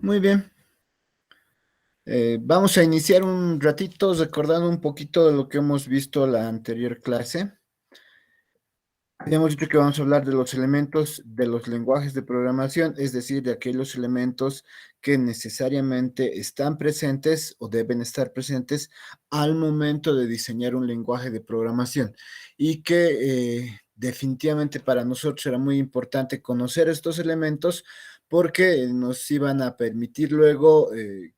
Muy bien. Vamos a iniciar un ratito recordando un poquito de lo que hemos visto la anterior clase. Habíamos dicho que vamos a hablar de los elementos de los lenguajes de programación, es decir, de aquellos elementos que necesariamente están presentes o deben estar presentes al momento de diseñar un lenguaje de programación y que definitivamente para nosotros era muy importante conocer estos elementos porque nos iban a permitir luego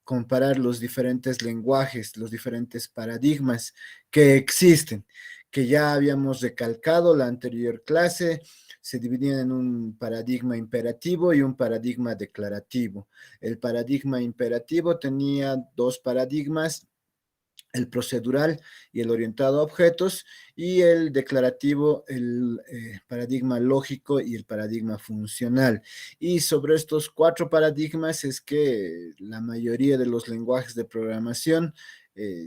comparar los diferentes lenguajes, los diferentes paradigmas que existen, que ya habíamos recalcado la anterior clase. Se dividían en un paradigma imperativo y un paradigma declarativo. El paradigma imperativo tenía dos paradigmas: el procedural y el orientado a objetos, y el declarativo, el paradigma lógico y el paradigma funcional. Y sobre estos cuatro paradigmas es que la mayoría de los lenguajes de programación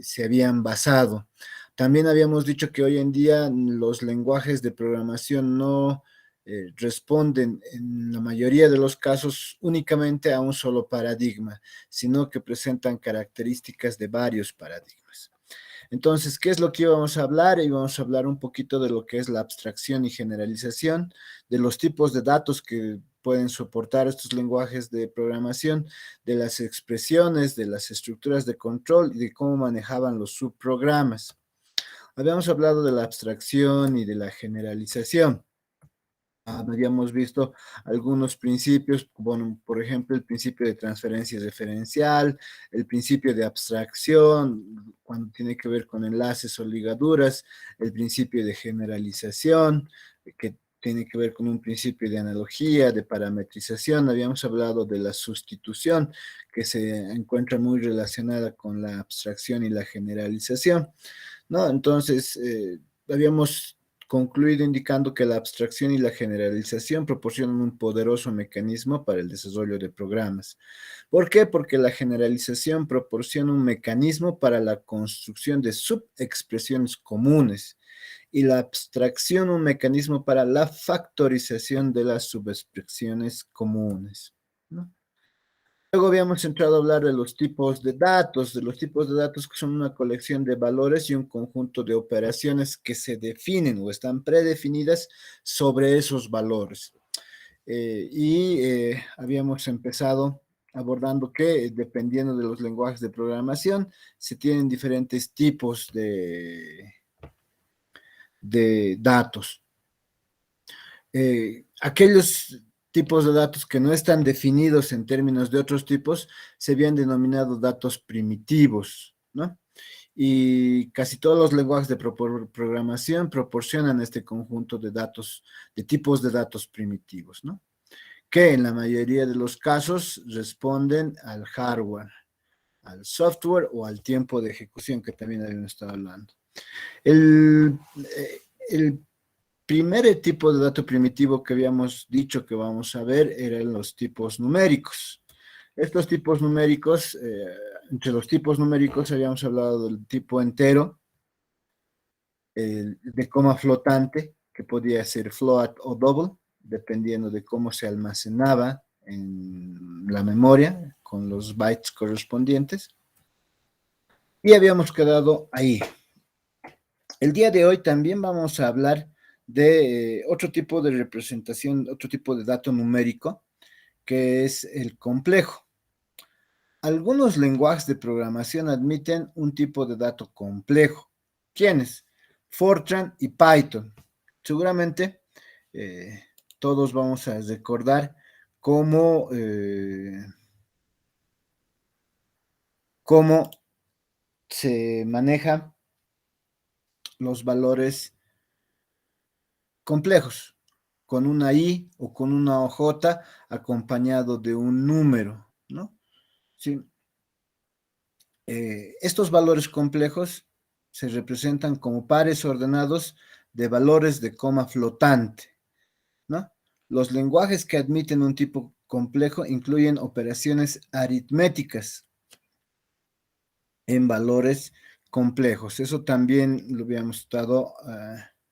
se habían basado. También habíamos dicho que hoy en día los lenguajes de programación no responden en la mayoría de los casos únicamente a un solo paradigma, sino que presentan características de varios paradigmas. Entonces, ¿qué es lo que íbamos a hablar? Íbamos a hablar un poquito de lo que es la abstracción y generalización, de los tipos de datos que pueden soportar estos lenguajes de programación, de las expresiones, de las estructuras de control y de cómo manejaban los subprogramas. Habíamos hablado de la abstracción y de la generalización. Habíamos visto algunos principios, bueno, por ejemplo, el principio de transferencia referencial, el principio de abstracción, cuando tiene que ver con enlaces o ligaduras, el principio de generalización, que tiene que ver con un principio de analogía, de parametrización. Habíamos hablado de la sustitución, que se encuentra muy relacionada con la abstracción y la generalización, ¿no? Entonces, habíamos concluido indicando que la abstracción y la generalización proporcionan un poderoso mecanismo para el desarrollo de programas. ¿Por qué? Porque la generalización proporciona un mecanismo para la construcción de subexpresiones comunes y la abstracción un mecanismo para la factorización de las subexpresiones comunes, ¿no? Luego habíamos entrado a hablar de los tipos de datos que son una colección de valores y un conjunto de operaciones que se definen o están predefinidas sobre esos valores. Habíamos empezado abordando que dependiendo de los lenguajes de programación se tienen diferentes tipos de datos. Aquellos tipos de datos que no están definidos en términos de otros tipos se habían denominado datos primitivos, ¿no? Y casi todos los lenguajes de programación proporcionan este conjunto de datos, de tipos de datos primitivos, ¿no? Que en la mayoría de los casos responden al hardware, al software o al tiempo de ejecución, que también habíamos estado hablando. El, el primer tipo de dato primitivo que habíamos dicho que vamos a ver eran los tipos numéricos. Estos tipos numéricos, entre los tipos numéricos habíamos hablado del tipo entero, de coma flotante, que podía ser float o double, dependiendo de cómo se almacenaba en la memoria con los bytes correspondientes. Y habíamos quedado ahí. El día de hoy también vamos a hablar de otro tipo de representación, otro tipo de dato numérico, que es el complejo. Algunos lenguajes de programación admiten un tipo de dato complejo. ¿Quiénes? Fortran y Python. Seguramente eh, todos vamos a recordar cómo, cómo se manejan los valores complejos, con una I o con una OJ acompañado de un número, ¿no? Sí. Estos valores complejos se representan como pares ordenados de valores de coma flotante, ¿no? Los lenguajes que admiten un tipo complejo incluyen operaciones aritméticas en valores complejos. Eso también lo habíamos estado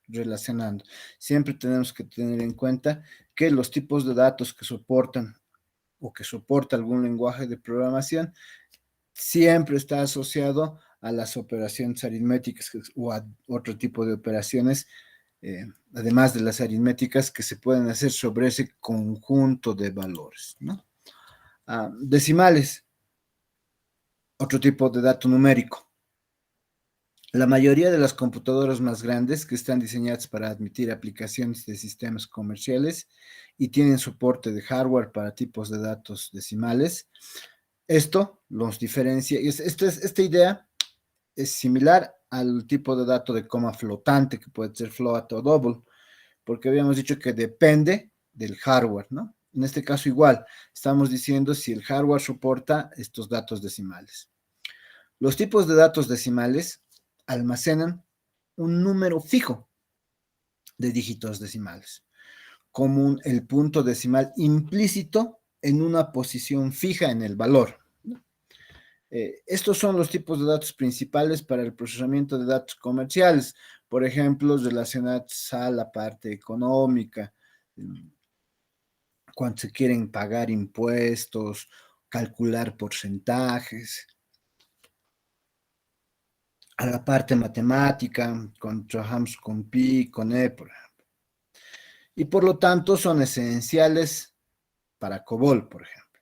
relacionando. Siempre tenemos que tener en cuenta que los tipos de datos que soportan o que soporta algún lenguaje de programación, siempre está asociado a las operaciones aritméticas o a otro tipo de operaciones, además de las aritméticas que se pueden hacer sobre ese conjunto de valores, ¿no? Decimales, otro tipo de dato numérico. La mayoría de las computadoras más grandes que están diseñadas para admitir aplicaciones de sistemas comerciales y tienen soporte de hardware para tipos de datos decimales, esto los diferencia, y esta idea es similar al tipo de dato de coma flotante, que puede ser float o double, porque habíamos dicho que depende del hardware, ¿no? En este caso igual, estamos diciendo si el hardware soporta estos datos decimales. Los tipos de datos decimales almacenan un número fijo de dígitos decimales, como el punto decimal implícito en una posición fija en el valor. Estos son los tipos de datos principales para el procesamiento de datos comerciales, por ejemplo, relacionados a la parte económica, cuando se quieren pagar impuestos, calcular porcentajes, a la parte matemática, cuando trabajamos con pi, con e, por ejemplo. Y por lo tanto son esenciales para COBOL, por ejemplo.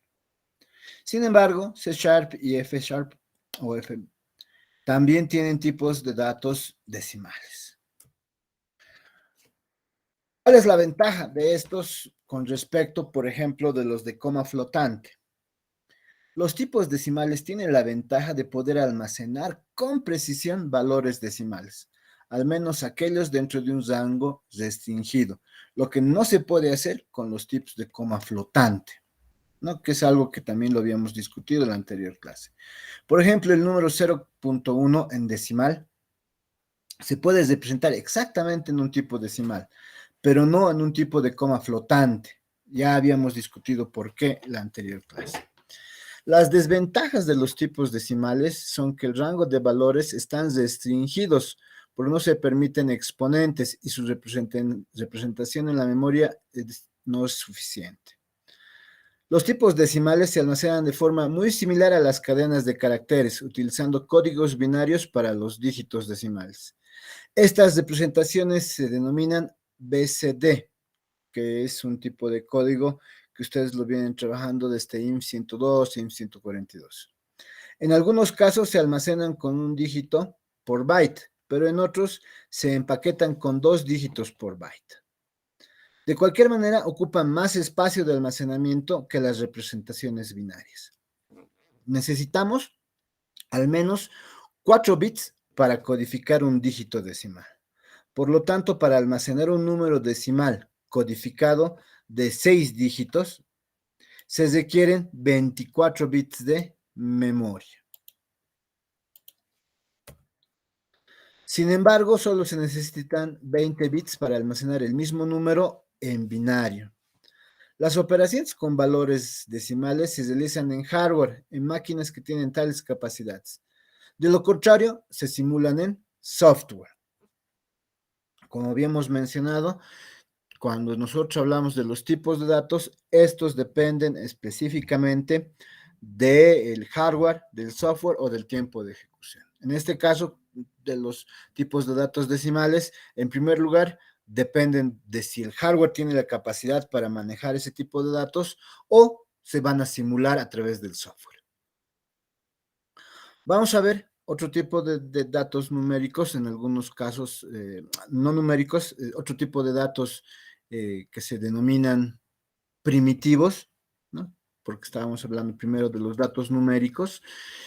Sin embargo, C Sharp y F Sharp o F también tienen tipos de datos decimales. ¿Cuál es la ventaja de estos con respecto, por ejemplo, de los de coma flotante? Los tipos decimales tienen la ventaja de poder almacenar con precisión valores decimales, al menos aquellos dentro de un rango restringido, lo que no se puede hacer con los tipos de coma flotante, ¿no? Que es algo que también lo habíamos discutido en la anterior clase. Por ejemplo, el número 0.1 en decimal se puede representar exactamente en un tipo decimal, pero no en un tipo de coma flotante. Ya habíamos discutido por qué la anterior clase. Las desventajas de los tipos decimales son que el rango de valores están restringidos, porque no se permiten exponentes y su representación en la memoria no es suficiente. Los tipos decimales se almacenan de forma muy similar a las cadenas de caracteres, utilizando códigos binarios para los dígitos decimales. Estas representaciones se denominan BCD, que es un tipo de código que ustedes lo vienen trabajando desde INF102 e INF142. En algunos casos se almacenan con un dígito por byte, pero en otros se empaquetan con 2 dígitos por byte. De cualquier manera, ocupan más espacio de almacenamiento que las representaciones binarias. Necesitamos al menos 4 bits para codificar un dígito decimal. Por lo tanto, para almacenar un número decimal codificado de 6 dígitos, se requieren 24 bits de memoria. Sin embargo, solo se necesitan 20 bits para almacenar el mismo número en binario. Las operaciones con valores decimales se realizan en hardware, en máquinas que tienen tales capacidades. De lo contrario, se simulan en software. Como habíamos mencionado, cuando nosotros hablamos de los tipos de datos, estos dependen específicamente del hardware, del software o del tiempo de ejecución. En este caso, de los tipos de datos decimales, en primer lugar, dependen de si el hardware tiene la capacidad para manejar ese tipo de datos o se van a simular a través del software. Vamos a ver otro tipo de datos numéricos, en algunos casos no numéricos, otro tipo de datos que se denominan primitivos, ¿no? Porque estábamos hablando primero de los datos numéricos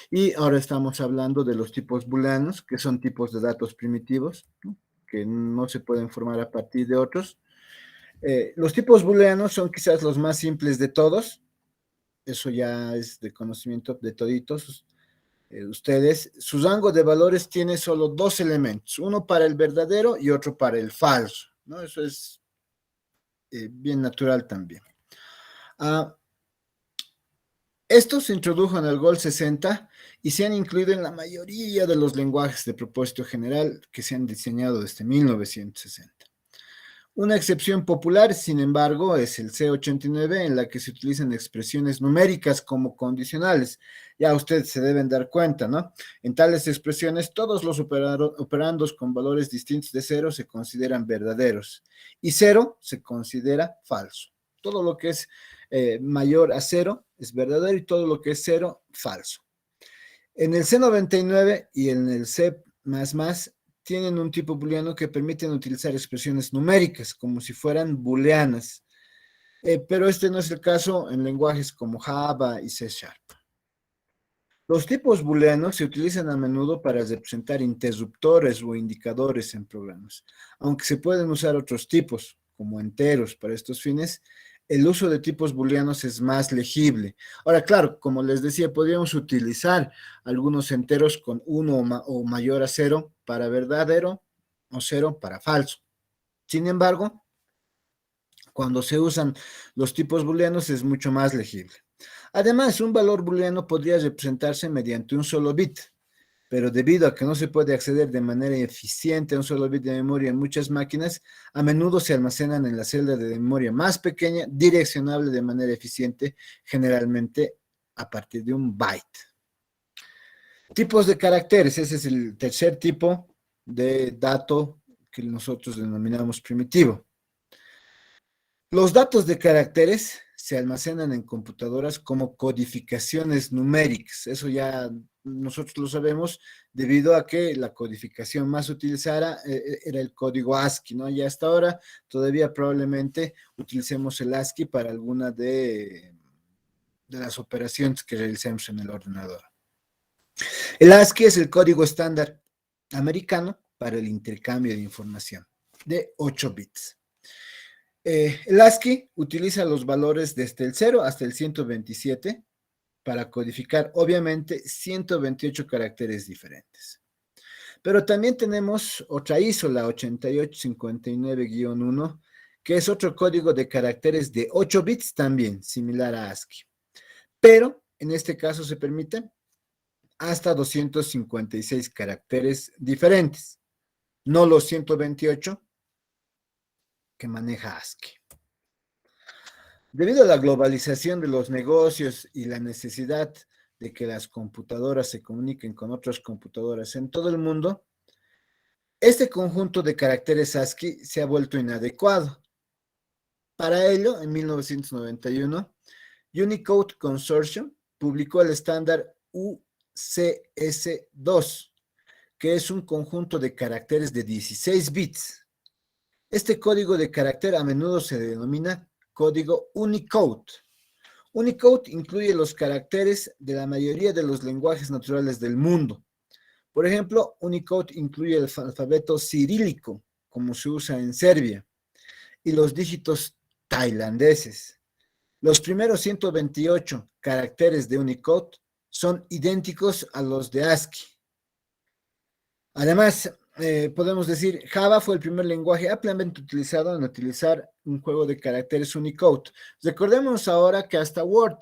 y ahora estamos hablando de los tipos booleanos, que son tipos de datos primitivos, ¿no? Que no se pueden formar a partir de otros. Los tipos booleanos son quizás los más simples de todos, eso ya es de conocimiento de toditos ustedes. Su rango de valores tiene solo 2 elementos, uno para el verdadero y otro para el falso, ¿no? Eso es bien natural también. Esto se introdujo en el GOL 60 y se han incluido en la mayoría de los lenguajes de propósito general que se han diseñado desde 1960. Una excepción popular, sin embargo, es el C89, en la que se utilizan expresiones numéricas como condicionales. Ya ustedes se deben dar cuenta, ¿no? En tales expresiones, todos los operandos con valores distintos de cero se consideran verdaderos y cero se considera falso. Todo lo que es mayor a cero es verdadero y todo lo que es cero, falso. En el C99 y en el C++ tienen un tipo booleano que permiten utilizar expresiones numéricas como si fueran booleanas, pero este no es el caso en lenguajes como Java y C#. Los tipos booleanos se utilizan a menudo para representar interruptores o indicadores en programas, aunque se pueden usar otros tipos, como enteros, para estos fines. El uso de tipos booleanos es más legible. Ahora, claro, como les decía, podríamos utilizar algunos enteros con 1 o mayor a 0 para verdadero o 0 para falso. Sin embargo, cuando se usan los tipos booleanos es mucho más legible. Además, un valor booleano podría representarse mediante un solo bit, pero debido a que no se puede acceder de manera eficiente a un solo bit de memoria en muchas máquinas, a menudo se almacenan en la celda de memoria más pequeña, direccionable de manera eficiente, generalmente a partir de un byte. Tipos de caracteres, ese es el tercer tipo de dato que nosotros denominamos primitivo. Los datos de caracteres se almacenan en computadoras como codificaciones numéricas. Eso ya nosotros lo sabemos debido a que la codificación más utilizada era el código ASCII, ¿no? Y hasta ahora todavía probablemente utilicemos el ASCII para alguna de las operaciones que realicemos en el ordenador. El ASCII es el código estándar americano para el intercambio de información de 8 bits. El ASCII utiliza los valores desde el 0 hasta el 127 para codificar, obviamente, 128 caracteres diferentes. Pero también tenemos otra ISO, la 8859-1, que es otro código de caracteres de 8 bits también, similar a ASCII. Pero, en este caso, se permiten hasta 256 caracteres diferentes, no los 128 que maneja ASCII. Debido a la globalización de los negocios y la necesidad de que las computadoras se comuniquen con otras computadoras en todo el mundo, este conjunto de caracteres ASCII se ha vuelto inadecuado. Para ello, en 1991, Unicode Consortium publicó el estándar UCS2, que es un conjunto de caracteres de 16 bits. Este código de carácter a menudo se denomina código Unicode. Unicode incluye los caracteres de la mayoría de los lenguajes naturales del mundo. Por ejemplo, Unicode incluye el alfabeto cirílico, como se usa en Serbia, y los dígitos tailandeses. Los primeros 128 caracteres de Unicode son idénticos a los de ASCII. Además, podemos decir, Java fue el primer lenguaje ampliamente utilizado en utilizar un juego de caracteres Unicode. Recordemos ahora que hasta Word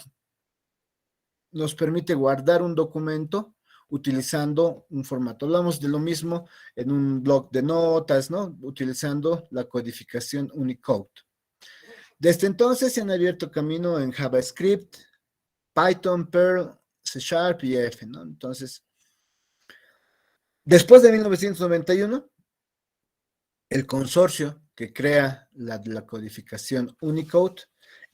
nos permite guardar un documento utilizando un formato. Hablamos de lo mismo en un blog de notas, ¿no? Utilizando la codificación Unicode. Desde entonces se han abierto camino en JavaScript, Python, Perl, C# y F, ¿no? Entonces, después de 1991, el consorcio que crea la codificación Unicode,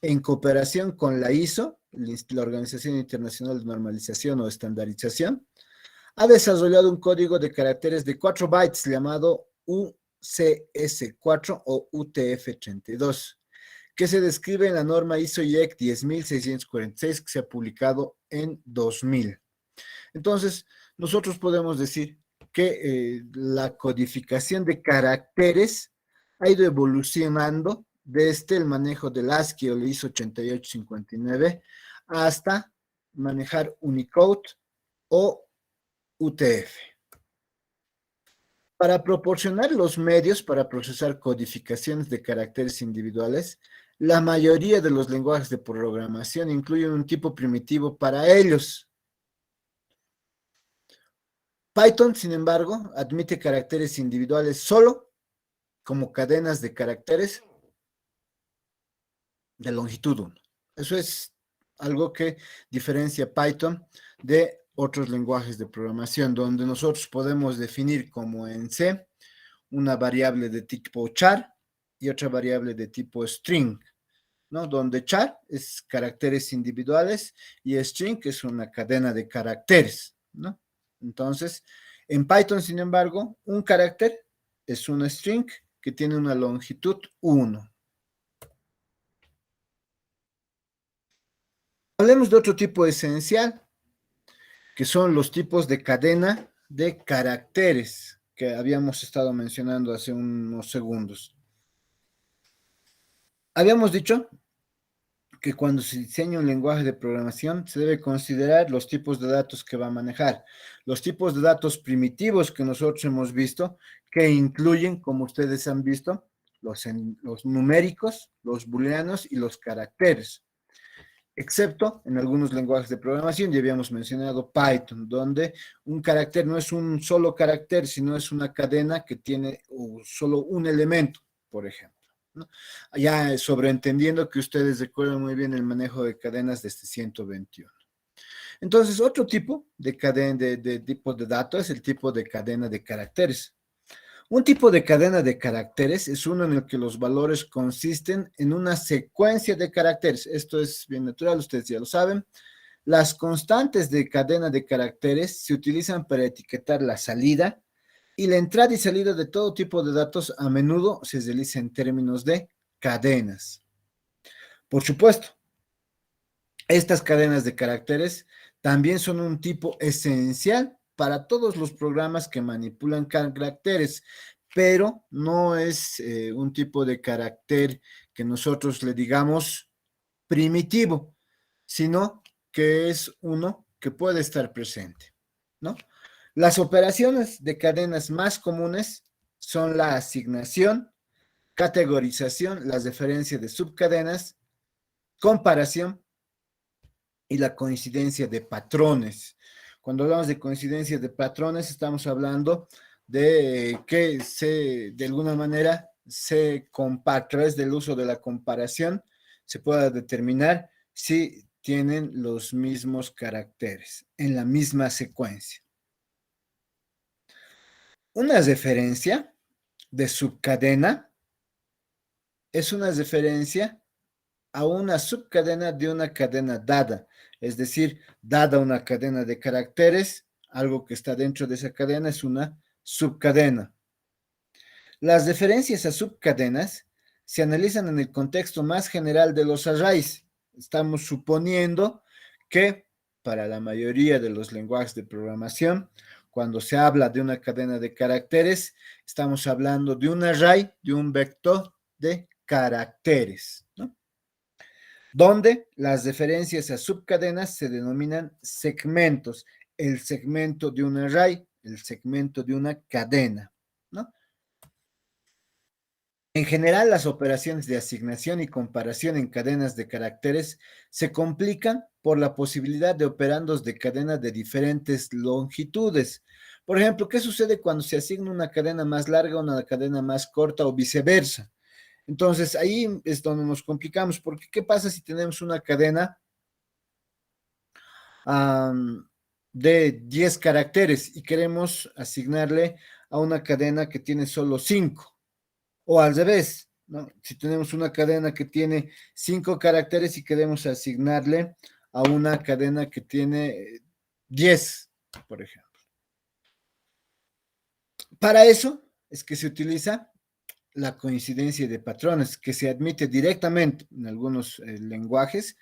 en cooperación con la ISO, la Organización Internacional de Normalización o Estandarización, ha desarrollado un código de caracteres de 4 bytes llamado UCS4 o UTF-32, que se describe en la norma ISO-IEC 10646 que se ha publicado en 2000. Entonces, nosotros podemos decir que la codificación de caracteres ha ido evolucionando desde el manejo del ASCII o el ISO 8859 hasta manejar Unicode o UTF. Para proporcionar los medios para procesar codificaciones de caracteres individuales, la mayoría de los lenguajes de programación incluyen un tipo primitivo para ellos. Python, sin embargo, admite caracteres individuales solo como cadenas de caracteres de longitud 1. Eso es algo que diferencia Python de otros lenguajes de programación, donde nosotros podemos definir como en C una variable de tipo char y otra variable de tipo string, ¿no? Donde char es caracteres individuales y string es una cadena de caracteres, ¿no? Entonces, en Python, sin embargo, un carácter es una string que tiene una longitud 1. Hablemos de otro tipo esencial, que son los tipos de cadena de caracteres que habíamos estado mencionando hace unos segundos. Habíamos dicho que cuando se diseña un lenguaje de programación se debe considerar los tipos de datos que va a manejar. Los tipos de datos primitivos que nosotros hemos visto, que incluyen, como ustedes han visto, los numéricos, los booleanos y los caracteres. Excepto en algunos lenguajes de programación, ya habíamos mencionado Python, donde un carácter no es un solo carácter, sino es una cadena que tiene solo un elemento, por ejemplo, ¿no? Ya sobreentendiendo que ustedes recuerdan muy bien el manejo de cadenas de este 121. Entonces, otro tipo de cadena de tipo de datos es el tipo de cadena de caracteres. Un tipo de cadena de caracteres es uno en el que los valores consisten en una secuencia de caracteres. Esto es bien natural, ustedes ya lo saben. Las constantes de cadena de caracteres se utilizan para etiquetar la salida y la entrada y salida de todo tipo de datos a menudo se realiza en términos de cadenas. Por supuesto, estas cadenas de caracteres también son un tipo esencial para todos los programas que manipulan caracteres, pero no es un tipo de carácter que nosotros le digamos primitivo, sino que es uno que puede estar presente, ¿no? Las operaciones de cadenas más comunes son la asignación, categorización, las referencias de subcadenas, comparación y la coincidencia de patrones. Cuando hablamos de coincidencia de patrones, estamos hablando de que de alguna manera, a través del uso de la comparación, se pueda determinar si tienen los mismos caracteres en la misma secuencia. Una referencia de subcadena es una referencia a una subcadena de una cadena dada, es decir, dada una cadena de caracteres, algo que está dentro de esa cadena es una subcadena. Las referencias a subcadenas se analizan en el contexto más general de los arrays. Estamos suponiendo que para la mayoría de los lenguajes de programación, cuando se habla de una cadena de caracteres, estamos hablando de un array, de un vector de caracteres, ¿no? Donde las referencias a subcadenas se denominan segmentos, el segmento de un array, el segmento de una cadena, ¿no? En general, las operaciones de asignación y comparación en cadenas de caracteres se complican por la posibilidad de operandos de cadenas de diferentes longitudes. Por ejemplo, ¿qué sucede cuando se asigna una cadena más larga a una cadena más corta o viceversa? Entonces, ahí es donde nos complicamos, porque ¿qué pasa si tenemos una cadena de 10 caracteres y queremos asignarle a una cadena que tiene solo 5? O al revés, ¿no? Si tenemos una cadena que tiene 5 caracteres y queremos asignarle a una cadena que tiene 10, por ejemplo. Para eso es que se utiliza la coincidencia de patrones, que se admite directamente en algunos lenguajes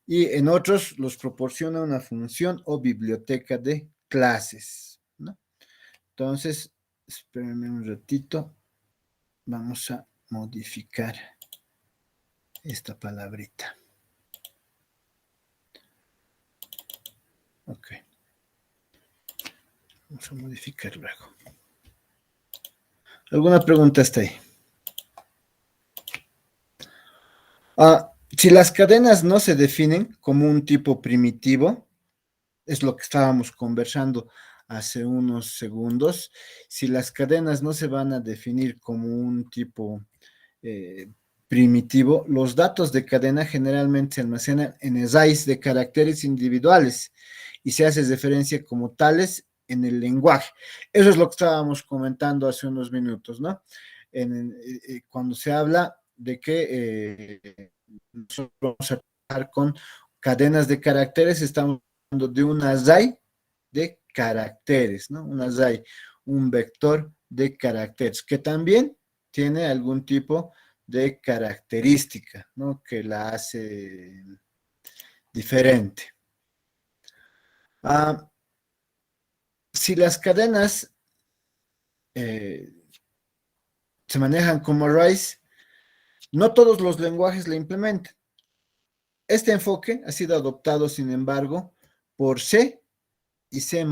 y en otros los proporciona una función o biblioteca de clases, ¿no? Entonces, espérenme un ratito, vamos a modificar esta palabrita. Ok. Vamos a modificar luego. ¿Alguna pregunta hasta ahí? Si las cadenas no se definen como un tipo primitivo, es lo que estábamos conversando hace unos segundos, si las cadenas no se van a definir como un tipo primitivo, los datos de cadena generalmente se almacenan en arrays de caracteres individuales y se hace referencia como tales en el lenguaje. Eso es lo que estábamos comentando hace unos minutos, ¿no? Cuando se habla de que nosotros vamos a trabajar con cadenas de caracteres, estamos hablando de un array de caracteres, ¿no? Un array, un vector de caracteres, que también tiene algún tipo de característica, ¿no? Que la hace diferente. Si las cadenas se manejan como arrays, no todos los lenguajes la implementan. Este enfoque ha sido adoptado, sin embargo, por C y C++,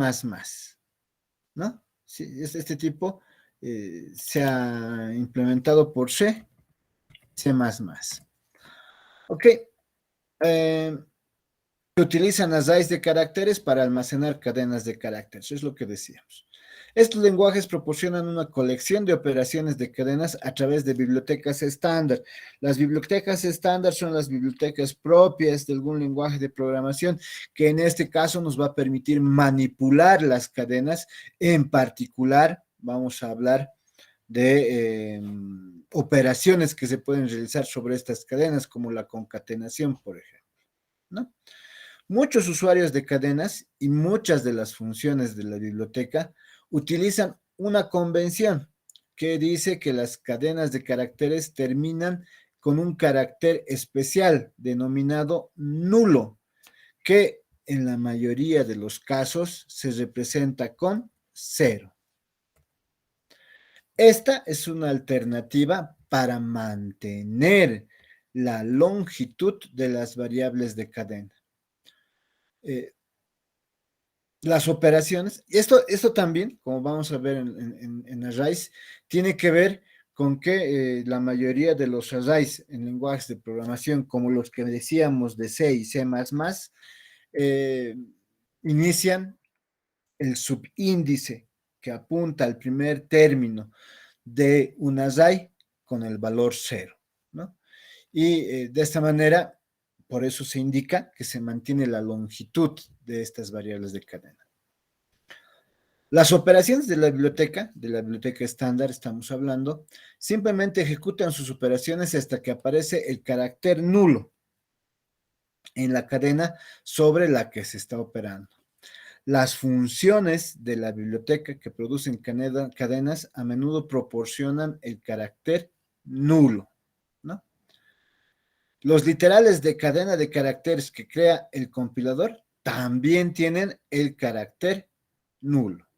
¿no? Sí, este tipo se ha implementado por C, C++. Ok, se utilizan arrays de caracteres para almacenar cadenas de caracteres, es lo que decíamos. Estos lenguajes proporcionan una colección de operaciones de cadenas a través de bibliotecas estándar. Las bibliotecas estándar son las bibliotecas propias de algún lenguaje de programación que en este caso nos va a permitir manipular las cadenas. En particular, vamos a hablar de operaciones que se pueden realizar sobre estas cadenas, como la concatenación, por ejemplo, ¿no? Muchos usuarios de cadenas y muchas de las funciones de la biblioteca utilizan una convención que dice que las cadenas de caracteres terminan con un carácter especial denominado nulo, que en la mayoría de los casos se representa con 0. Esta es una alternativa para mantener la longitud de las variables de cadena. Las operaciones, esto también, como vamos a ver en arrays, tiene que ver con que la mayoría de los arrays en lenguajes de programación, como los que decíamos de C y C++, eh, inician el subíndice que apunta al primer término de un array con el valor 0, ¿no? Y de esta manera, por eso se indica que se mantiene la longitud de estas variables de cadena. Las operaciones de la biblioteca estándar, estamos hablando, simplemente ejecutan sus operaciones hasta que aparece el carácter nulo en la cadena sobre la que se está operando. Las funciones de la biblioteca que producen cadenas a menudo proporcionan el carácter nulo, ¿no? Los literales de cadena de caracteres que crea el compilador también tienen el carácter nulo.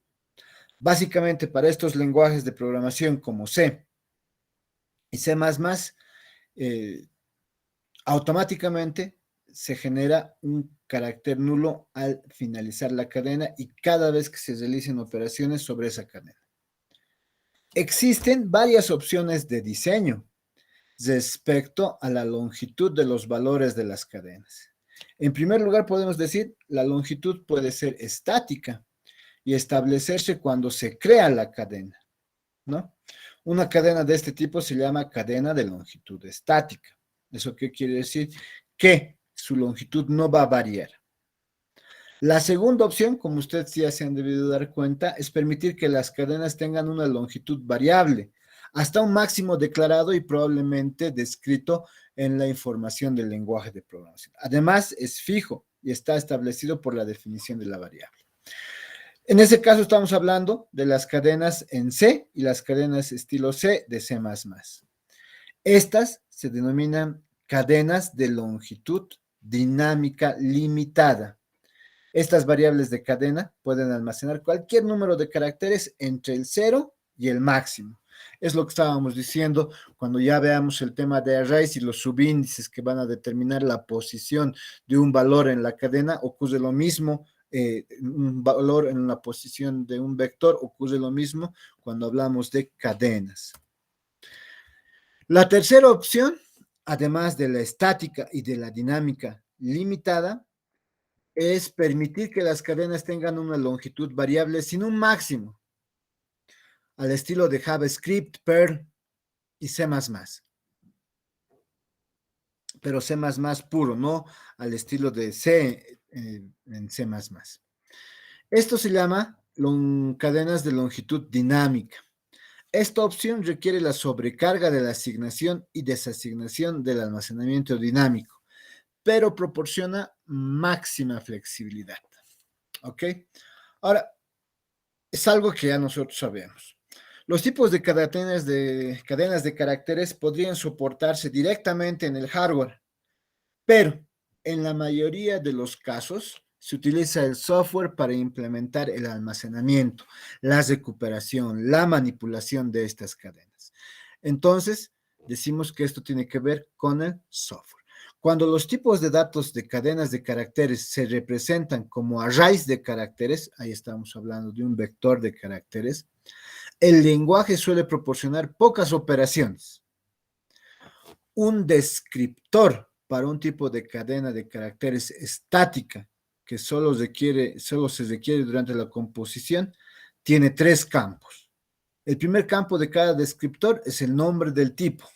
Básicamente, para estos lenguajes de programación como C y C++, automáticamente se genera un carácter nulo al finalizar la cadena y cada vez que se realicen operaciones sobre esa cadena. Existen varias opciones de diseño respecto a la longitud de los valores de las cadenas. En primer lugar, podemos decir, la longitud puede ser estática y establecerse cuando se crea la cadena, ¿no? Una cadena de este tipo se llama cadena de longitud estática. ¿Eso qué quiere decir? Que su longitud no va a variar. La segunda opción, como ustedes ya se han debido dar cuenta, es permitir que las cadenas tengan una longitud variable, hasta un máximo declarado y probablemente descrito en la información del lenguaje de programación. Además, es fijo y está establecido por la definición de la variable. En ese caso estamos hablando de las cadenas en C y las cadenas estilo C de C++. Estas se denominan cadenas de longitud dinámica limitada. Estas variables de cadena pueden almacenar cualquier número de caracteres entre el 0 y el máximo. Es lo que estábamos diciendo cuando ya veamos el tema de arrays y los subíndices que van a determinar la posición de un valor en la cadena. Ocurre lo mismo, un valor en la posición de un vector, ocurre lo mismo cuando hablamos de cadenas. La tercera opción, además de la estática y de la dinámica limitada, es permitir que las cadenas tengan una longitud variable sin un máximo, al estilo de JavaScript, Perl y C++, pero C++ puro, no al estilo de C en C++. Esto se llama cadenas de longitud dinámica. Esta opción requiere la sobrecarga de la asignación y desasignación del almacenamiento dinámico, pero proporciona máxima flexibilidad. ¿Ok? Ahora, es algo que ya nosotros sabemos. Los tipos de cadenas de caracteres podrían soportarse directamente en el hardware, pero en la mayoría de los casos se utiliza el software para implementar el almacenamiento, la recuperación, la manipulación de estas cadenas. Entonces, decimos que esto tiene que ver con el software. Cuando los tipos de datos de cadenas de caracteres se representan como arrays de caracteres, ahí estamos hablando de un vector de caracteres, el lenguaje suele proporcionar pocas operaciones. Un descriptor para un tipo de cadena de caracteres estática que solo se requiere durante la composición, tiene 3 campos. El primer campo de cada descriptor es el nombre del tipo.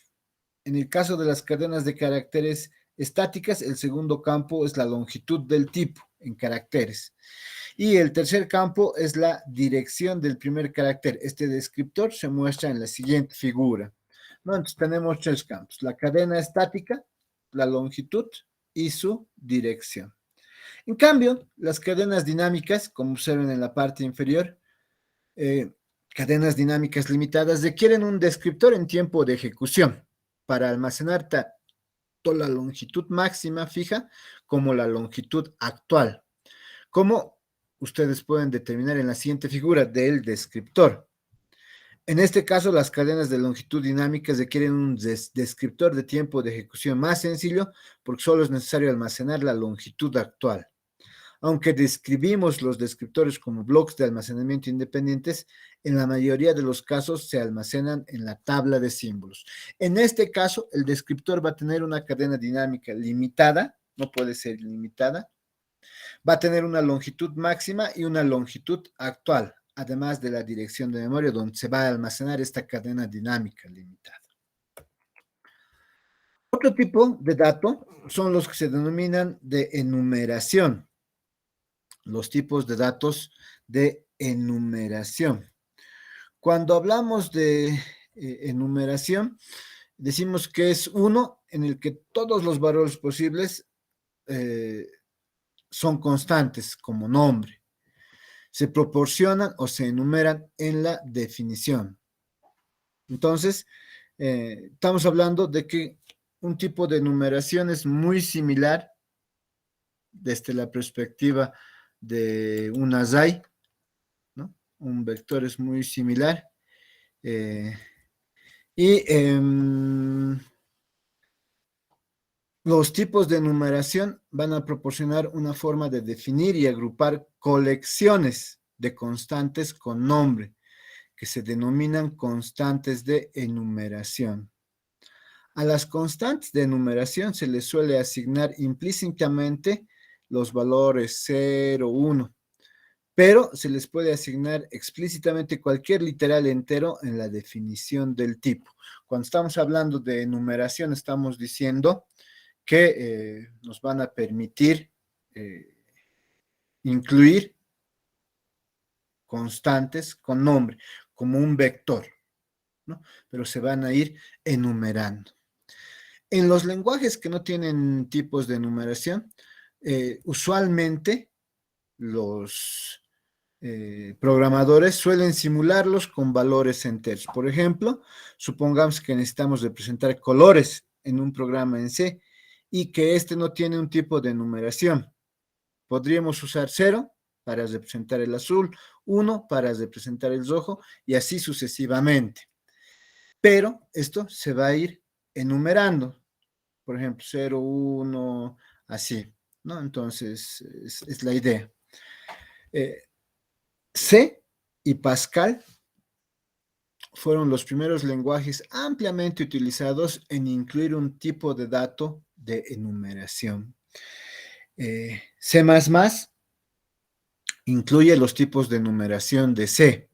En el caso de las cadenas de caracteres estáticas, el segundo campo es la longitud del tipo en caracteres. Y el tercer campo es la dirección del primer carácter. Este descriptor se muestra en la siguiente figura. ¿No? Entonces tenemos 3 campos: la cadena estática, la longitud y su dirección. En cambio, las cadenas dinámicas, como observan en la parte inferior, cadenas dinámicas limitadas requieren un descriptor en tiempo de ejecución para almacenar tanto la longitud máxima fija como la longitud actual, como ustedes pueden determinar en la siguiente figura del descriptor. En este caso, las cadenas de longitud dinámicas requieren un descriptor de tiempo de ejecución más sencillo porque solo es necesario almacenar la longitud actual. Aunque describimos los descriptores como bloques de almacenamiento independientes, en la mayoría de los casos se almacenan en la tabla de símbolos. En este caso, el descriptor va a tener una cadena dinámica limitada, no puede ser ilimitada, va a tener una longitud máxima y una longitud actual, además de la dirección de memoria donde se va a almacenar esta cadena dinámica limitada. Otro tipo de dato son los que se denominan de enumeración. Los tipos de datos de enumeración. Cuando hablamos de enumeración, decimos que es uno en el que todos los valores posibles son constantes como nombre. Se proporcionan o se enumeran en la definición. Entonces, estamos hablando de que un tipo de enumeración es muy similar desde la perspectiva de un array, ¿no? Un vector es muy similar. Los tipos de enumeración van a proporcionar una forma de definir y agrupar colecciones de constantes con nombre, que se denominan constantes de enumeración. A las constantes de enumeración se les suele asignar implícitamente los valores 0, 1, pero se les puede asignar explícitamente cualquier literal entero en la definición del tipo. Cuando estamos hablando de enumeración, estamos diciendo que nos van a permitir incluir constantes con nombre, como un vector, ¿no? Pero se van a ir enumerando. En los lenguajes que no tienen tipos de enumeración, usualmente los programadores suelen simularlos con valores enteros. Por ejemplo, supongamos que necesitamos representar colores en un programa en C y que este no tiene un tipo de numeración. Podríamos usar 0 para representar el azul, 1 para representar el rojo y así sucesivamente. Pero esto se va a ir enumerando. Por ejemplo, 0, 1, así, ¿no? Entonces, es la idea. C y Pascal fueron los primeros lenguajes ampliamente utilizados en incluir un tipo de dato de enumeración. C++ incluye los tipos de numeración de C.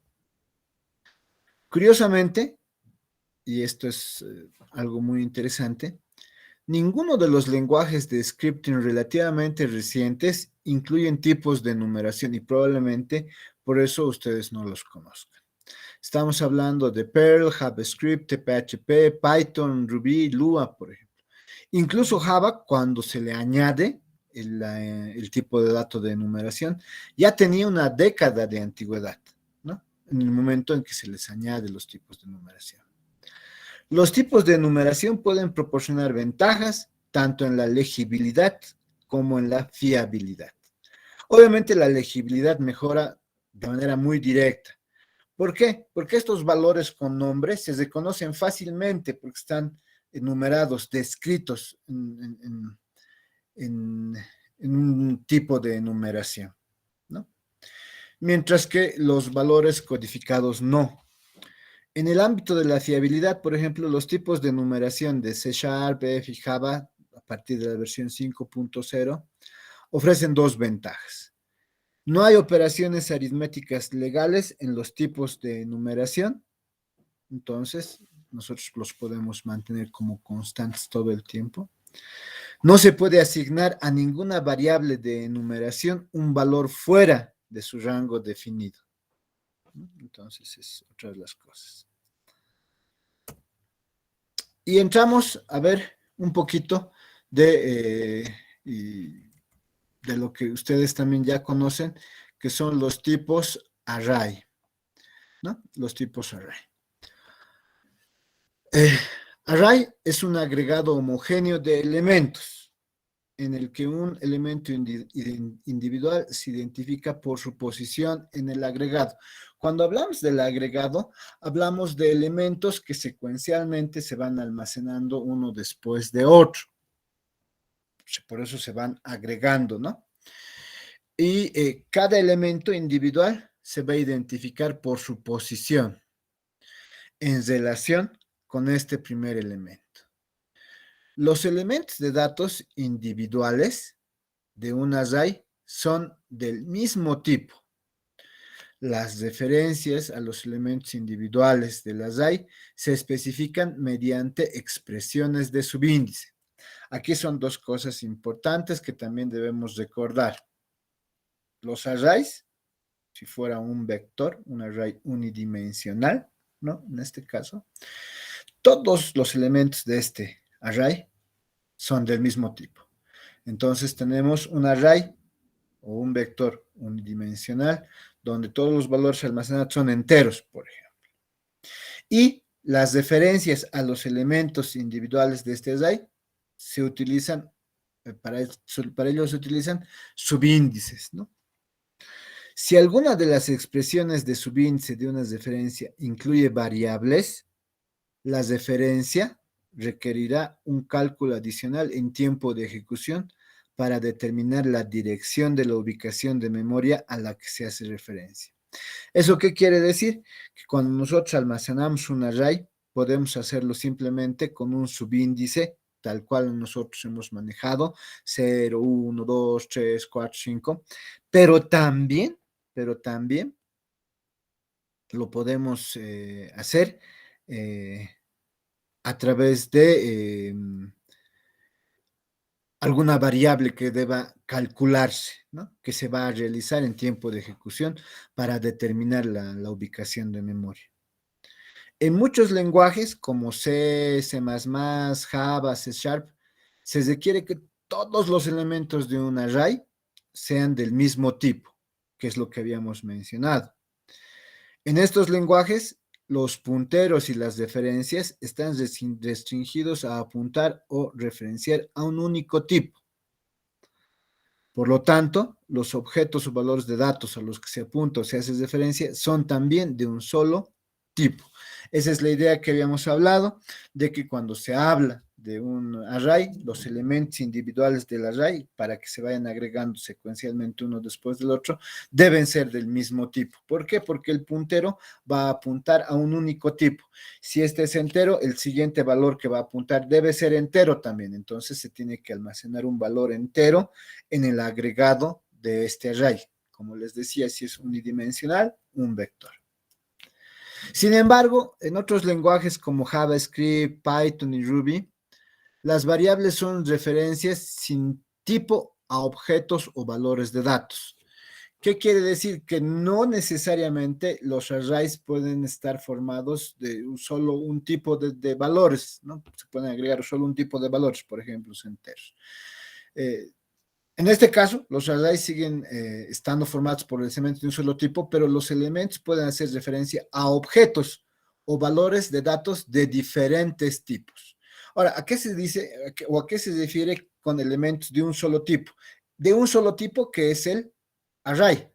Curiosamente, y esto es algo muy interesante, ninguno de los lenguajes de scripting relativamente recientes incluyen tipos de numeración y probablemente por eso ustedes no los conozcan. Estamos hablando de Perl, JavaScript, PHP, Python, Ruby, Lua, por ejemplo. Incluso Java, cuando se le añade el tipo de dato de numeración, ya tenía una década de antigüedad, ¿no? En el momento en que se les añade los tipos de numeración. Los tipos de numeración pueden proporcionar ventajas tanto en la legibilidad como en la fiabilidad. Obviamente la legibilidad mejora de manera muy directa. ¿Por qué? Porque estos valores con nombre se reconocen fácilmente porque están enumerados, descritos en un tipo de enumeración, ¿no? Mientras que los valores codificados no. En el ámbito de la fiabilidad, por ejemplo, los tipos de numeración de C#, F y Java, a partir de la versión 5.0, ofrecen dos ventajas. No hay operaciones aritméticas legales en los tipos de numeración, entonces nosotros los podemos mantener como constantes todo el tiempo. No se puede asignar a ninguna variable de enumeración un valor fuera de su rango definido. Entonces es otra de las cosas. Y entramos a ver un poquito de lo que ustedes también ya conocen, que son los tipos array, ¿no? Los tipos array. Array es un agregado homogéneo de elementos en el que un elemento individual se identifica por su posición en el agregado. Cuando hablamos del agregado, hablamos de elementos que secuencialmente se van almacenando uno después de otro. Por eso se van agregando, ¿no? Y cada elemento individual se va a identificar por su posición en relación con este primer elemento. Los elementos de datos individuales de un array son del mismo tipo. Las referencias a los elementos individuales del array se especifican mediante expresiones de subíndice. Aquí son dos cosas importantes que también debemos recordar. Los arrays, si fuera un vector, un array unidimensional, ¿no? En este caso, todos los elementos de este array son del mismo tipo. Entonces tenemos un array o un vector unidimensional donde todos los valores almacenados son enteros, por ejemplo. Y las referencias a los elementos individuales de este array se utilizan, para ello se utilizan subíndices, ¿no? Si alguna de las expresiones de subíndice de una referencia incluye variables, la referencia requerirá un cálculo adicional en tiempo de ejecución para determinar la dirección de la ubicación de memoria a la que se hace referencia. ¿Eso qué quiere decir? Que cuando nosotros almacenamos un array, podemos hacerlo simplemente con un subíndice, tal cual nosotros hemos manejado, 0, 1, 2, 3, 4, 5, pero también lo podemos hacer a través de alguna variable que deba calcularse, ¿no? Que se va a realizar en tiempo de ejecución para determinar la ubicación de memoria. En muchos lenguajes como C, C++, Java, C#, se requiere que todos los elementos de un array sean del mismo tipo, que es lo que habíamos mencionado. En estos lenguajes, los punteros y las referencias están restringidos a apuntar o referenciar a un único tipo. Por lo tanto, los objetos o valores de datos a los que se apunta o se hace referencia son también de un solo tipo. Esa es la idea que habíamos hablado, de que cuando se habla de un array, los elementos individuales del array, para que se vayan agregando secuencialmente uno después del otro, deben ser del mismo tipo. ¿Por qué? Porque el puntero va a apuntar a un único tipo. Si este es entero, el siguiente valor que va a apuntar debe ser entero también. Entonces se tiene que almacenar un valor entero en el agregado de este array. Como les decía, si es unidimensional, un vector. Sin embargo, en otros lenguajes como JavaScript, Python y Ruby, las variables son referencias sin tipo a objetos o valores de datos. ¿Qué quiere decir? Que no necesariamente los arrays pueden estar formados de solo un tipo de valores, ¿no? Se pueden agregar solo un tipo de valores, por ejemplo, los enteros. En este caso, los arrays siguen estando formados por elementos de un solo tipo, pero los elementos pueden hacer referencia a objetos o valores de datos de diferentes tipos. Ahora, ¿a qué se dice o a qué se refiere con elementos de un solo tipo? De un solo tipo, que es el array.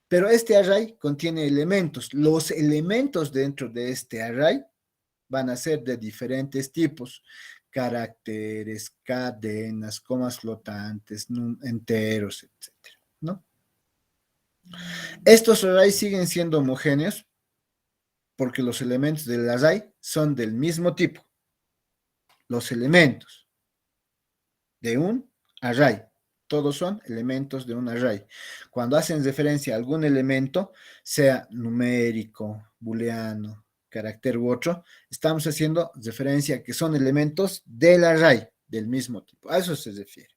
Pero este array contiene elementos. Los elementos dentro de este array van a ser de diferentes tipos: caracteres, cadenas, comas flotantes, enteros, etcétera, ¿no? Estos arrays siguen siendo homogéneos porque los elementos del array son del mismo tipo. Los elementos de un array, todos son elementos de un array. Cuando hacen referencia a algún elemento, sea numérico, booleano, carácter u otro, estamos haciendo referencia a que son elementos del array, del mismo tipo. A eso se refiere.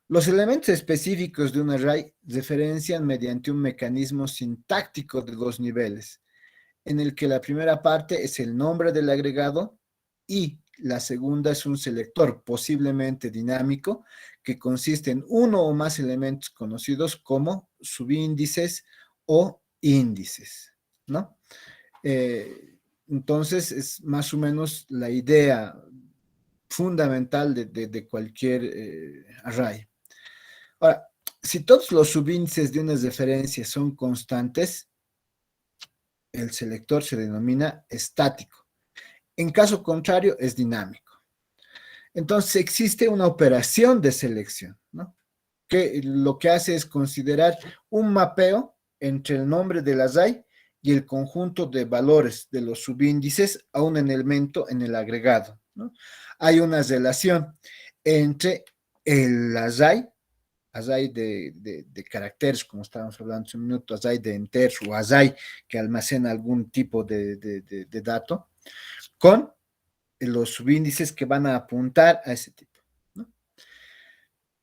Los elementos específicos de un array referencian mediante un mecanismo sintáctico de dos niveles, en el que la primera parte es el nombre del agregado y la segunda es un selector, posiblemente dinámico, que consiste en uno o más elementos conocidos como subíndices o índices, ¿no? Entonces es más o menos la idea fundamental de cualquier array. Ahora, si todos los subíndices de una referencia son constantes, el selector se denomina estático. En caso contrario, es dinámico. Entonces existe una operación de selección, ¿no? Que lo que hace es considerar un mapeo entre el nombre del array y el conjunto de valores de los subíndices a un elemento en el agregado, ¿no? Hay una relación entre el array de caracteres, como estábamos hablando hace un minuto, array de enteros o array que almacena algún tipo de dato, con los subíndices que van a apuntar a ese tipo, ¿no?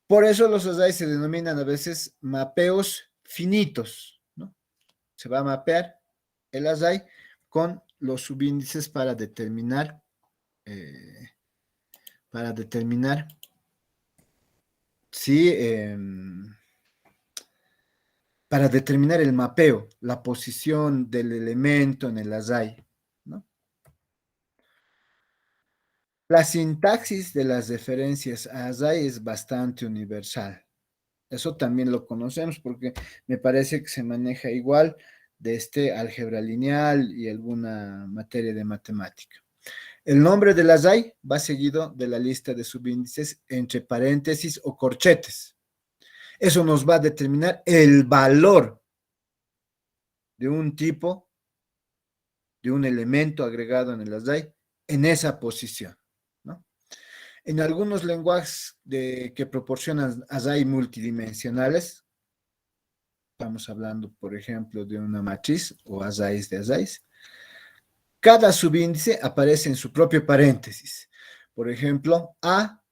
Por eso los arrays se denominan a veces mapeos finitos, ¿no? Se va a mapear el array con los subíndices eh, para determinar si, para determinar el mapeo, la posición del elemento en el array, ¿no? La sintaxis de las referencias a array es bastante universal. Eso también lo conocemos porque me parece que se maneja igual de álgebra lineal y alguna materia de matemática. El nombre del array va seguido de la lista de subíndices entre paréntesis o corchetes. Eso nos va a determinar el valor de un tipo, de un elemento agregado en el array en esa posición, ¿no? En algunos lenguajes que proporcionan array multidimensionales, estamos hablando, por ejemplo, de una matriz o arrays de arrays, cada subíndice aparece en su propio paréntesis. Por ejemplo, A,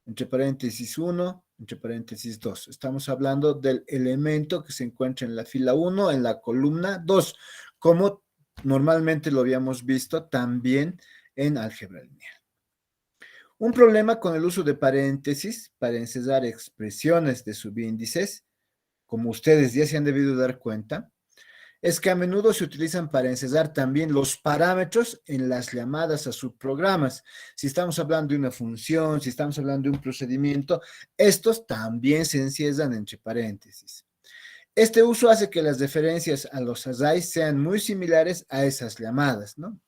entre paréntesis 1, entre paréntesis 2. Estamos hablando del elemento que se encuentra en la fila 1, en la columna 2, como normalmente lo habíamos visto también en álgebra lineal. Un problema con el uso de paréntesis para encerrar expresiones de subíndices, como ustedes ya se han debido dar cuenta, es que a menudo se utilizan para encerrar también los parámetros en las llamadas a subprogramas. Si estamos hablando de una función, si estamos hablando de un procedimiento, estos también se encierran entre paréntesis. Este uso hace que las referencias a los arrays sean muy similares a esas llamadas, ¿no?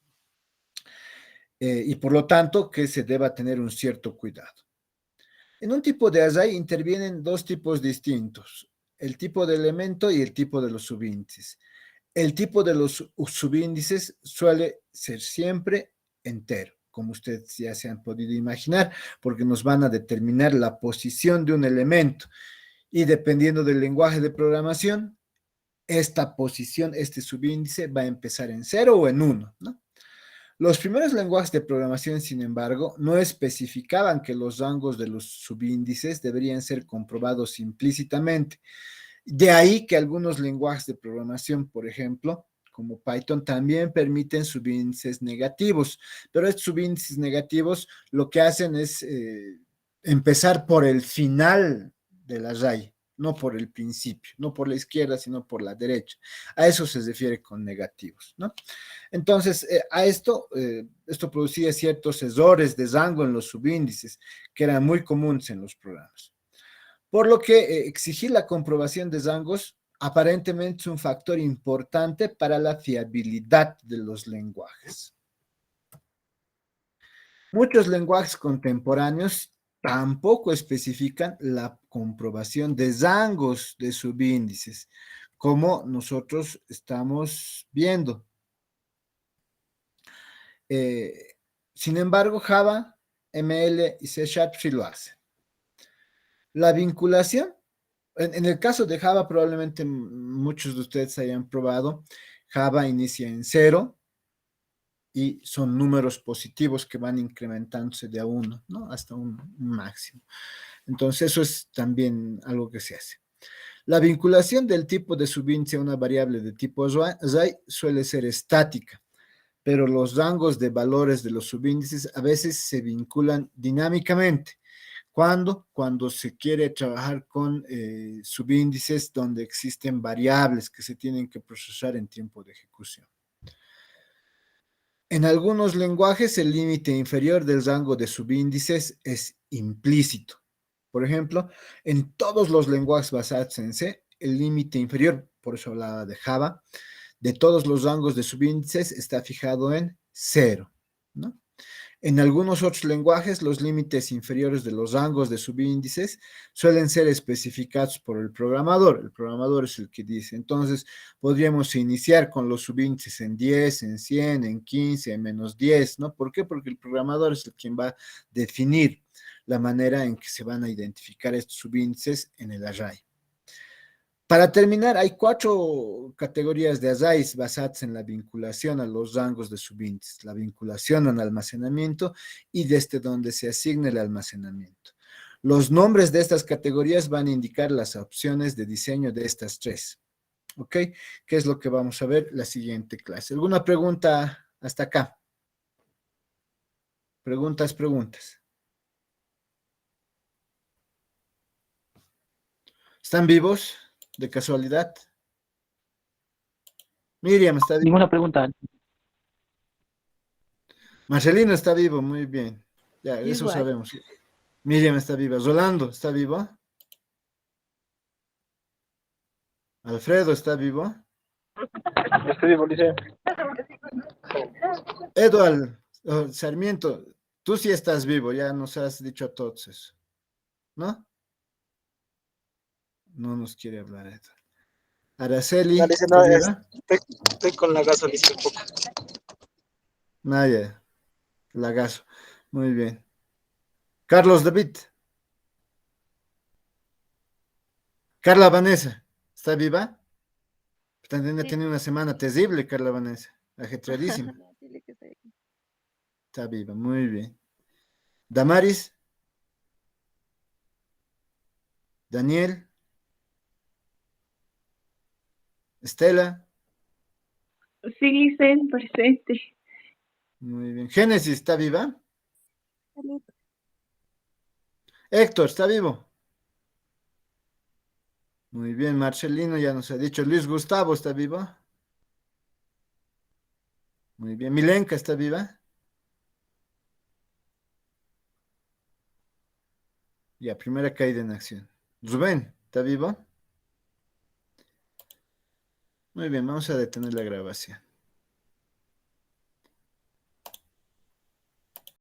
y por lo tanto que se deba tener un cierto cuidado. En un tipo de array intervienen dos tipos distintos, el tipo de elemento y el tipo de los subíndices. El tipo de los subíndices suele ser siempre entero, como ustedes ya se han podido imaginar, porque nos van a determinar la posición de un elemento. Y dependiendo del lenguaje de programación, esta posición, este subíndice va a empezar en cero o en uno, ¿no? Los primeros lenguajes de programación, sin embargo, no especificaban que los rangos de los subíndices deberían ser comprobados implícitamente. De ahí que algunos lenguajes de programación, por ejemplo, como Python, también permiten subíndices negativos, pero estos subíndices negativos lo que hacen es empezar por el final del array, no por el principio, no por la izquierda, sino por la derecha. A eso se refiere con negativos, ¿no? Entonces, esto producía ciertos errores de rango en los subíndices, que eran muy comunes en los programas. Por lo que exigir la comprobación de rangos aparentemente es un factor importante para la fiabilidad de los lenguajes. Muchos lenguajes contemporáneos tampoco especifican la comprobación de rangos de subíndices, como nosotros estamos viendo. Eh, Sin embargo, Java, ML y C Sharp sí lo hacen. La vinculación, en el caso de Java, probablemente muchos de ustedes hayan probado, Java inicia en cero y son números positivos que van incrementándose de a uno, ¿no? Hasta un máximo. Entonces, eso es también algo que se hace. La vinculación del tipo de subíndice a una variable de tipo array suele ser estática, pero los rangos de valores de los subíndices a veces se vinculan dinámicamente. ¿Cuándo? Cuando se quiere trabajar con subíndices donde existen variables que se tienen que procesar en tiempo de ejecución. En algunos lenguajes el límite inferior del rango de subíndices es implícito. Por ejemplo, en todos los lenguajes basados en C, el límite inferior, por eso hablaba de Java, de todos los rangos de subíndices está fijado en cero, ¿no? En algunos otros lenguajes, los límites inferiores de los rangos de subíndices suelen ser especificados por el programador. El programador es el que dice. Entonces, podríamos iniciar con los subíndices en 10, en 100, en 15, en -10, ¿no? ¿Por qué? Porque el programador es el quien va a definir la manera en que se van a identificar estos subíndices en el array. Para terminar, hay 4 categorías de arrays basadas en la vinculación a los rangos de subíndices, la vinculación al almacenamiento y desde donde se asigna el almacenamiento. Los nombres de estas categorías van a indicar las opciones de diseño de estas 3. ¿Ok? ¿Qué es lo que vamos a ver la siguiente clase? ¿Alguna pregunta hasta acá? Preguntas. ¿Están vivos de casualidad? Miriam está vivo. Ninguna pregunta. Marcelino está vivo, muy bien. Ya, eso Igual. sabemos. Miriam está viva. Rolando está vivo. Alfredo está vivo. Estoy vivo, Liceo. Eduardo Sarmiento, tú sí estás vivo, ya nos has dicho a todos eso. ¿No? No nos quiere hablar Eduardo. No, Araceli, Liceo, ¿está no, viva? estoy con la gasolina un poco. Naya, Lagazo. Muy bien. Carlos David. Carla Vanessa, ¿está viva? También ha Sí. tenido una semana terrible, Carla Vanessa. Ajetreadísima. Dile que estoy aquí. Está viva, muy bien. Damaris, Daniel, Estela, Sí, Licen, presente. muy bien. Génesis, ¿está viva? Salud. Héctor, ¿está vivo? Muy bien, Marcelino ya nos ha dicho. Luis Gustavo, ¿está vivo? Muy bien. Milenka, ¿está viva? Ya, primera caída en acción. Rubén, ¿está vivo? Muy bien, vamos a detener la grabación.